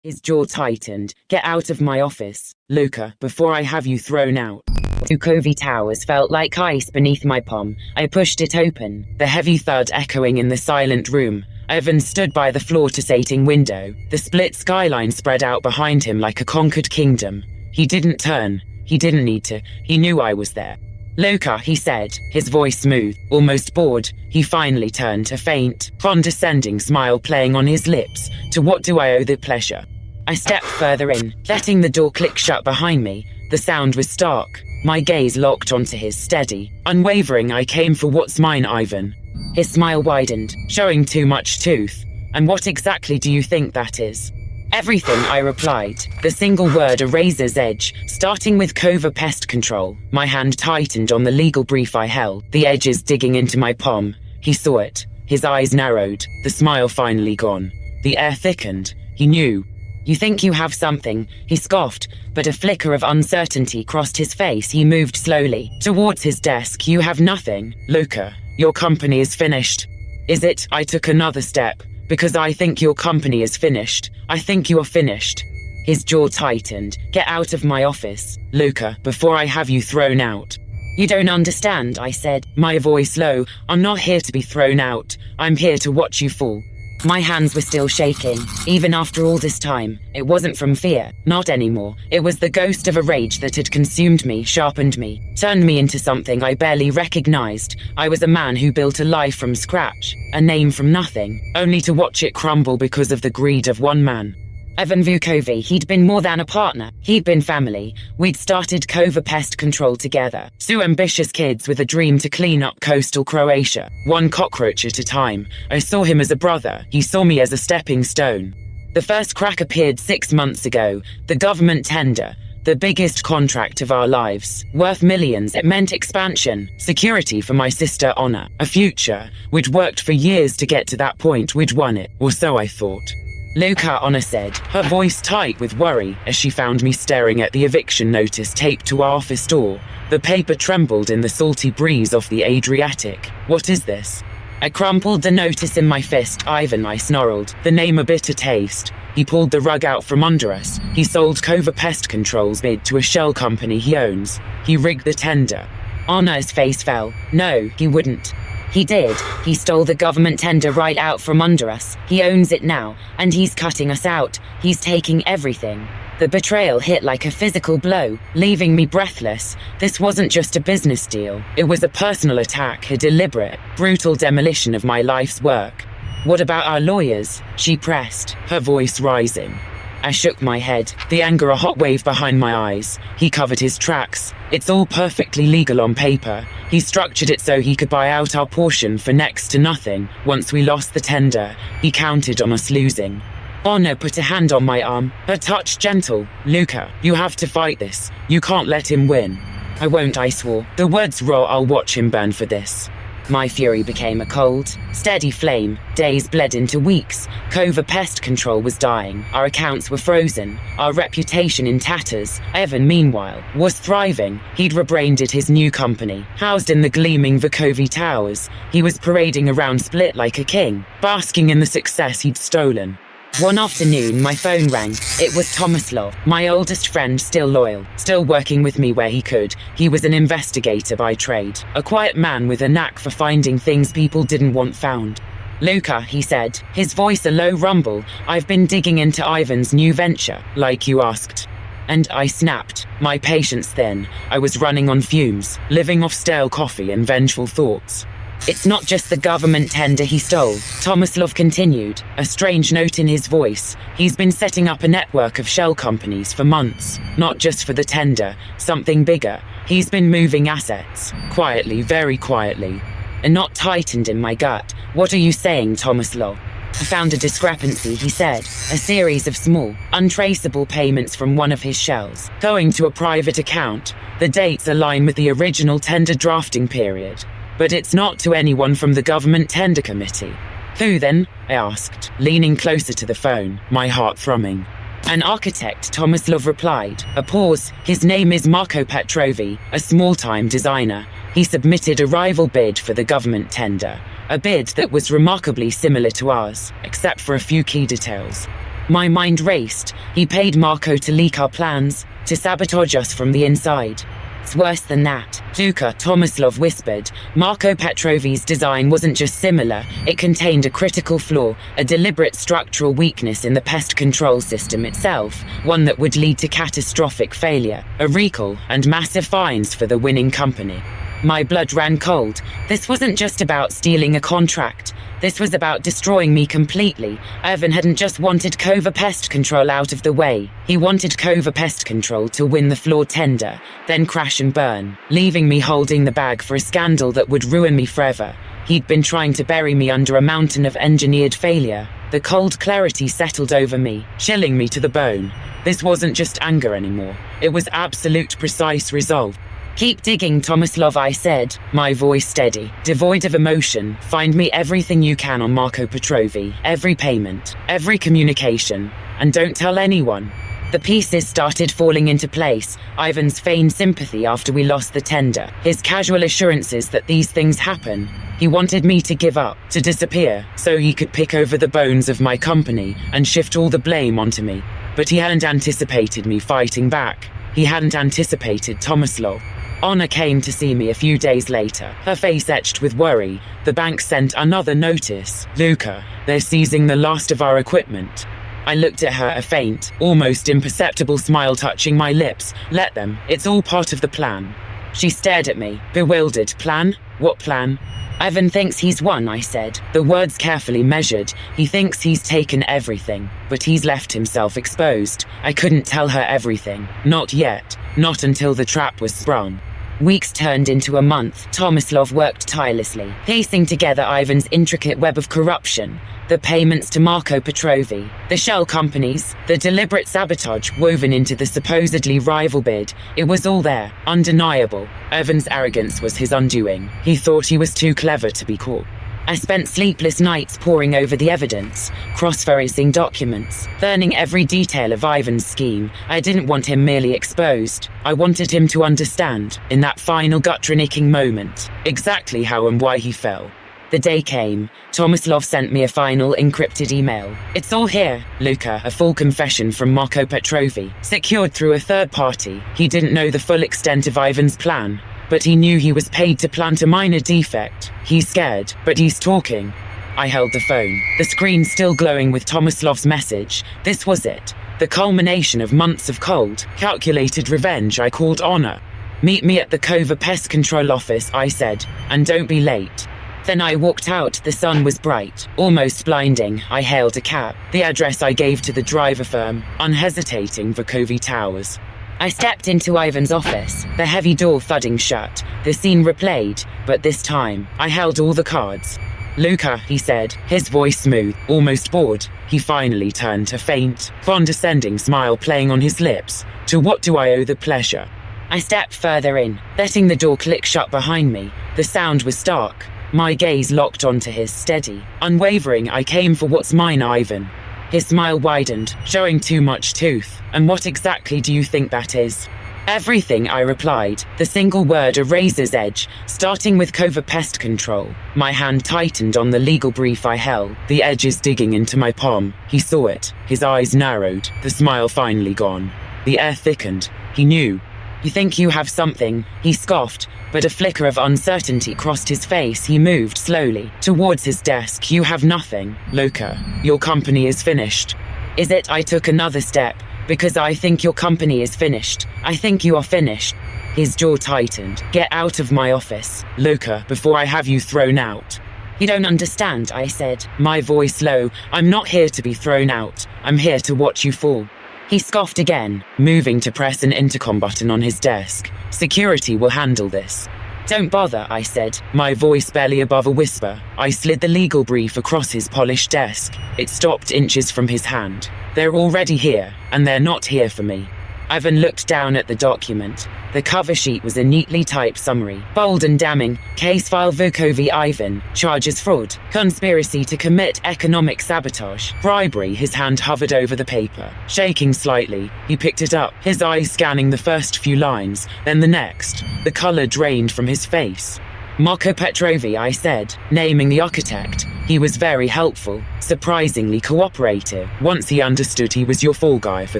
His jaw tightened. Get out of my office, Luca, before I have you thrown out. Vukovi Towers felt like ice beneath my palm. I pushed it open, the heavy thud echoing in the silent room. Ivan stood by the floor-to-sating window. The split skyline spread out behind him like a conquered kingdom. He didn't turn. He didn't need to. He knew I was there. Luca, he said, his voice smooth, almost bored. He finally turned, a faint, condescending smile playing on his lips. To what do I owe the pleasure? I stepped further in, letting the door click shut behind me. The sound was stark. My gaze locked onto his, steady, unwavering. I came for what's mine, Ivan. His smile widened, showing too much tooth. And what exactly do you think that is? Everything, I replied, the single word a razor's edge, starting with covert pest control. My hand tightened on the legal brief I held, the edges digging into my palm. He saw it. His eyes narrowed, the smile finally gone. The air thickened. He knew. You think you have something, he scoffed, but a flicker of uncertainty crossed his face. He moved slowly towards his desk. You have nothing, Luca. Your company is finished. Is it? I took another step. Because I think your company is finished. I think you are finished. His jaw tightened. Get out of my office, Luca, before I have you thrown out. You don't understand, I said, my voice low. I'm not here to be thrown out. I'm here to watch you fall. My hands were still shaking, even after all this time. It wasn't from fear, not anymore. It was the ghost of a rage that had consumed me, sharpened me, turned me into something I barely recognized. I was a man who built a life from scratch, a name from nothing, only to watch it crumble because of the greed of one man. Ivan Vukovi, he'd been more than a partner. He'd been family. We'd started covert pest control together. Two ambitious kids with a dream to clean up coastal Croatia, one cockroach at a time. I saw him as a brother. He saw me as a stepping stone. The first crack appeared 6 months ago. The government tender. The biggest contract of our lives. Worth millions. It meant expansion. Security for my sister, honor. A future. We'd worked for years to get to that point. We'd won it. Or so I thought. Luca, Honor said, her voice tight with worry, as she found me staring at the eviction notice taped to our office door. The paper trembled in the salty breeze off the Adriatic. What is this? I crumpled the notice in my fist. Ivan, I snarled, the name a bitter taste. He pulled the rug out from under us. He sold covert pest control's bid to a shell company he owns. He rigged the tender. Honor's face fell. No, he wouldn't. He did. He stole the government tender right out from under us. He owns it now, and he's cutting us out. He's taking everything. The betrayal hit like a physical blow, leaving me breathless. This wasn't just a business deal. It was a personal attack, a deliberate, brutal demolition of my life's work. What about our lawyers? She pressed, her voice rising. I shook my head, the anger a hot wave behind my eyes. He covered his tracks. It's all perfectly legal on paper. He structured it so he could buy out our portion for next to nothing. Once we lost the tender, he counted on us losing. Honor put a hand on my arm, her touch gentle. Luca, you have to fight this. You can't let him win. I won't, I swore. The words raw, I'll watch him burn for this. My fury became a cold, steady flame. Days bled into weeks. Covert pest control was dying. Our accounts were frozen. Our reputation in tatters. Evan, meanwhile, was thriving. He'd rebranded his new company. Housed in the gleaming Vukovi Towers, he was parading around Split like a king, basking in the success he'd stolen. One afternoon, my phone rang. It was Tomislav, my oldest friend, still loyal, still working with me where he could. He was an investigator by trade, a quiet man with a knack for finding things people didn't want found. Luca, he said, his voice a low rumble, I've been digging into Ivan's new venture, like you asked. And I snapped, my patience thin. I was running on fumes, living off stale coffee and vengeful thoughts. It's not just the government tender he stole, Tomislav continued, a strange note in his voice. He's been setting up a network of shell companies for months, not just for the tender, something bigger. He's been moving assets, quietly, very quietly. A knot tightened in my gut. What are you saying, Tomislav? I found a discrepancy, he said. A series of small, untraceable payments from one of his shells, going to a private account. The dates align with the original tender drafting period. But it's not to anyone from the government tender committee. Who then? I asked, leaning closer to the phone, my heart thrumming. An architect, Tomislav replied. A pause. His name is Marko Petrovi, a small-time designer. He submitted a rival bid for the government tender, a bid that was remarkably similar to ours, except for a few key details. My mind raced. He paid Marco to leak our plans, to sabotage us from the inside. It's worse than that, Luka, Tomislav whispered. Marco Petrovi's design wasn't just similar, it contained a critical flaw, a deliberate structural weakness in the pest control system itself, one that would lead to catastrophic failure, a recall, and massive fines for the winning company. My blood ran cold. This wasn't just about stealing a contract. This was about destroying me completely. Ivan hadn't just wanted Kova Pest Control out of the way. He wanted Kova Pest Control to win the floor tender, then crash and burn, leaving me holding the bag for a scandal that would ruin me forever. He'd been trying to bury me under a mountain of engineered failure. The cold clarity settled over me, chilling me to the bone. This wasn't just anger anymore. It was absolute, precise resolve. Keep digging, Tomislav, I said, my voice steady, devoid of emotion. Find me everything you can on Marco Petrovi, every payment, every communication, and don't tell anyone. The pieces started falling into place. Ivan's feigned sympathy after we lost the tender, his casual assurances that these things happen. He wanted me to give up, to disappear, so he could pick over the bones of my company and shift all the blame onto me. But he hadn't anticipated me fighting back. He hadn't anticipated Tomislav. Anna came to see me a few days later, her face etched with worry. The bank sent another notice. Luka, they're seizing the last of our equipment. I looked at her, a faint, almost imperceptible smile touching my lips. Let them, it's all part of the plan. She stared at me, bewildered. Plan? What plan? Ivan thinks he's won, I said, the words carefully measured. He thinks he's taken everything, but he's left himself exposed. I couldn't tell her everything. Not yet. Not until the trap was sprung. Weeks turned into a month. Tomislav worked tirelessly, piecing together Ivan's intricate web of corruption. The payments to Marco Petrovi, the shell companies, the deliberate sabotage woven into the supposedly rival bid. It was all there, undeniable. Ivan's arrogance was his undoing. He thought he was too clever to be caught. I spent sleepless nights poring over the evidence, cross-referencing documents, learning every detail of Ivan's scheme. I didn't want him merely exposed. I wanted him to understand, in that final gut-wrenching moment, exactly how and why he fell. The day came. Tomislav sent me a final encrypted email. It's all here, Luka, a full confession from Marco Petrovi, secured through a third party. He didn't know the full extent of Ivan's plan, but he knew he was paid to plant a minor defect. He's scared, but he's talking. I held the phone, the screen still glowing with Tomislav's message. This was it. The culmination of months of cold, calculated revenge. I called Anna. Meet me at the Kova Pest Control office, I said, and don't be late. Then I walked out. The sun was bright, almost blinding. I hailed a cab, the address I gave to the driver firm, unhesitating, Vukovi Towers. I stepped into Ivan's office, the heavy door thudding shut. The scene replayed, but this time, I held all the cards. Luka, he said, his voice smooth, almost bored. He finally turned, a faint, condescending smile playing on his lips. To what do I owe the pleasure? I stepped further in, letting the door click shut behind me. The sound was stark. My gaze locked onto his, steady, unwavering. I came for what's mine, Ivan. His smile widened, showing too much tooth. And what exactly do you think that is? Everything, I replied, the single word a razor's edge, starting with Kova Pest Control. My hand tightened on the legal brief I held, the edges digging into my palm. He saw it, his eyes narrowed, the smile finally gone. The air thickened. He knew. You think you have something, he scoffed, but a flicker of uncertainty crossed his face. He moved slowly towards his desk. You have nothing, Luka. Your company is finished. Is it? I took another step. Because I think your company is finished. I think you are finished. His jaw tightened. Get out of my office, Luka, before I have you thrown out. You don't understand, I said, my voice low. I'm not here to be thrown out. I'm here to watch you fall. He scoffed again, moving to press an intercom button on his desk. Security will handle this. Don't bother, I said, my voice barely above a whisper. I slid the legal brief across his polished desk. It stopped inches from his hand. They're already here, and they're not here for me. Ivan looked down at the document. The cover sheet was a neatly typed summary, bold and damning. Case file Vukovi Ivan, charges fraud, conspiracy to commit economic sabotage, bribery. His hand hovered over the paper, shaking slightly. He picked it up, his eyes scanning the first few lines, then the next. The color drained from his face. Marco Petrovi, I said, naming the architect. He was very helpful, surprisingly cooperative. Once he understood he was your fall guy for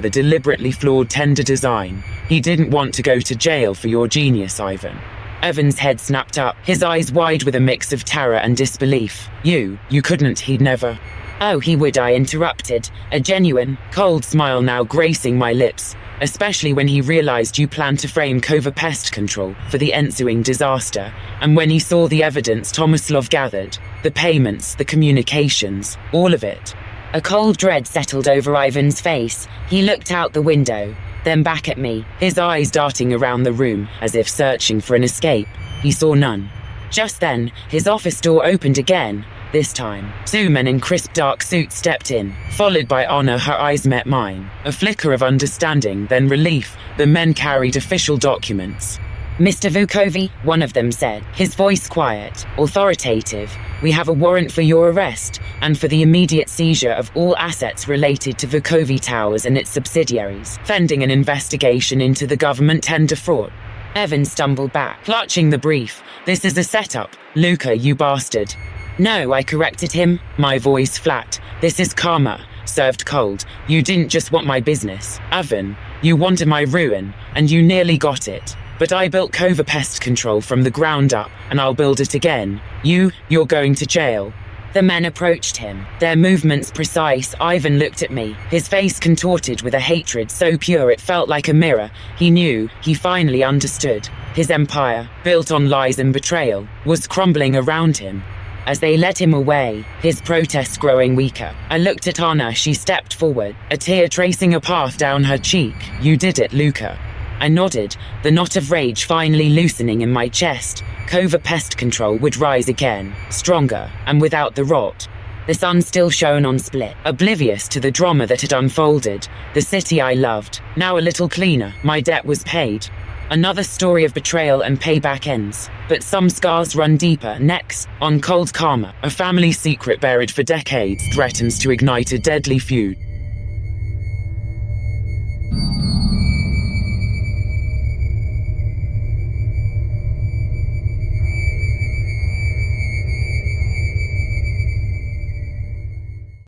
the deliberately flawed tender design, he didn't want to go to jail for your genius, Ivan. Evan's head snapped up, his eyes wide with a mix of terror and disbelief. You couldn't, he'd never. Oh, he would, I interrupted, a genuine, cold smile now gracing my lips, especially when he realized you planned to frame Cova Pest Control for the ensuing disaster, and when he saw the evidence Tomislav gathered, the payments, the communications, all of it. A cold dread settled over Ivan's face. He looked out the window, then back at me, his eyes darting around the room as if searching for an escape. He saw none. Just then, his office door opened again. This time, 2 men in crisp dark suits stepped in, followed by Anna. Her eyes met mine. A flicker of understanding, then relief. The men carried official documents. Mr. Vukovi, one of them said, his voice quiet, authoritative. We have a warrant for your arrest, and for the immediate seizure of all assets related to Vukovi Towers and its subsidiaries, pending an investigation into the government tender fraud. Evan stumbled back, clutching the brief. This is a setup, Luca, you bastard. No, I corrected him, my voice flat. This is karma, served cold. You didn't just want my business, Ivan. You wanted my ruin, and you nearly got it. But I built Cova Pest Control from the ground up, and I'll build it again. You're going to jail. The men approached him, their movements precise. Ivan looked at me, his face contorted with a hatred so pure it felt like a mirror. He knew, he finally understood. His empire, built on lies and betrayal, was crumbling around him. As they led him away, his protest growing weaker, I looked at Anna. She stepped forward, a tear tracing a path down her cheek. You did it, Luca. I nodded, the knot of rage finally loosening in my chest. Cova Pest Control would rise again, stronger, and without the rot. The sun still shone on Split, oblivious to the drama that had unfolded. The city I loved, now a little cleaner. My debt was paid. Another story of betrayal and payback ends, but some scars run deeper. Next, on Cold Karma, a family secret buried for decades threatens to ignite a deadly feud.